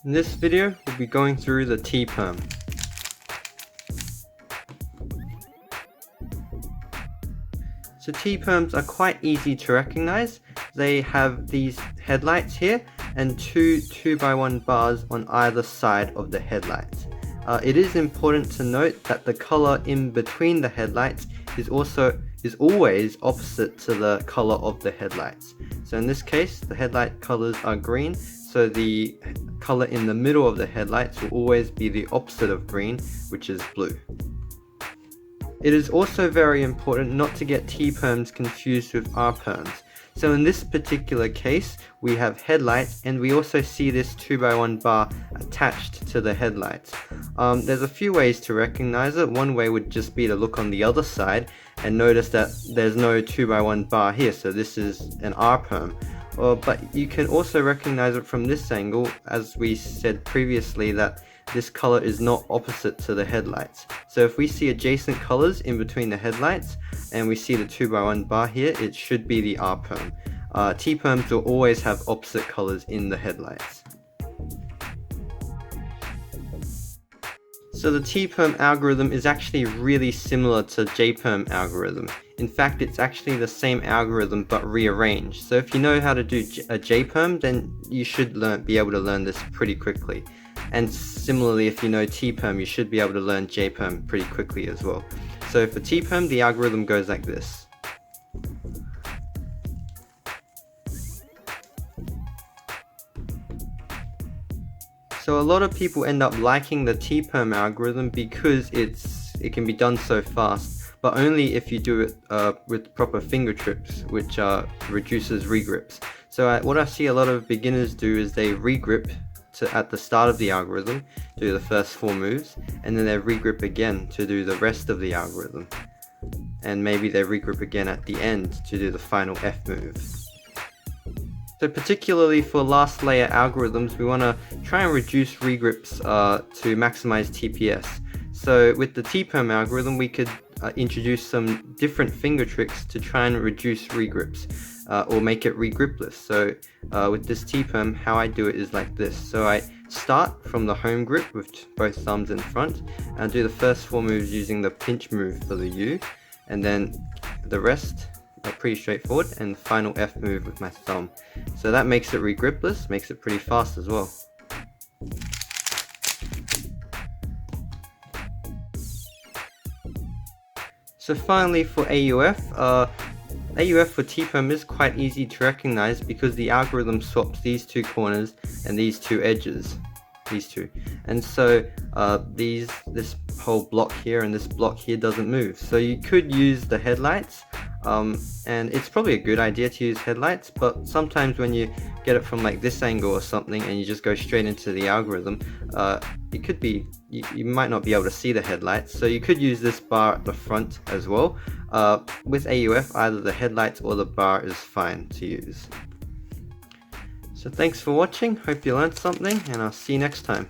In this video, we'll be going through the T Perm. So T Perms are quite easy to recognize. They have these headlights here and two 2x1 bars on either side of the headlights. It is important to note that the color in between the headlights is always opposite to the color of the headlights. So in this case, the headlight colors are green, so the color in the middle of the headlights will always be the opposite of green, which is blue. It is also very important not to get T Perms confused with R Perms. So in this particular case, we have headlights and we also see this 2x1 bar attached to the headlights. There's a few ways to recognize it. One way would just be to look on the other side and notice that there's no 2x1 bar here, so this is an R Perm. But you can also recognize it from this angle, as we said previously, that this color is not opposite to the headlights. So if we see adjacent colors in between the headlights and we see the 2x1 bar here, it should be the R Perm. T Perms will always have opposite colors in the headlights. So the T Perm algorithm is actually really similar to J Perm algorithm. In fact, it's actually the same algorithm but rearranged. So if you know how to do a J Perm, then you should be able to learn this pretty quickly. And similarly, if you know T Perm, you should be able to learn J Perm pretty quickly as well. So for T Perm, the algorithm goes like this. So a lot of people end up liking the T Perm algorithm because it can be done so fast, but only if you do it with proper finger trips, which reduces regrips. So what I see a lot of beginners do is they regrip at the start of the algorithm, do the first 4 moves, and then they regrip again to do the rest of the algorithm. And maybe they regrip again at the end to do the final F move. So particularly for last layer algorithms, we want to try and reduce regrips to maximize TPS. So with the T Perm algorithm, we could introduce some different finger tricks to try and reduce regrips or make it regripless. So with this T Perm, how I do it is like this. So I start from the home grip with both thumbs in front and do the first 4 moves using the pinch move for the U, and then the rest are pretty straightforward, and the final F move with my thumb. So that makes it regripless, makes it pretty fast as well. So finally for AUF, AUF for T Perm is quite easy to recognize because the algorithm swaps these 2 corners and these 2 edges, and so this whole block here and this block here doesn't move. So you could use the headlights, and it's probably a good idea to use headlights, but sometimes when you get it from like this angle or something and you just go straight into the algorithm, it could be you might not be able to see the headlights, so you could use this bar at the front as well. With AUF, either the headlights or the bar is fine to use. So thanks for watching, hope you learned something, and I'll see you next time.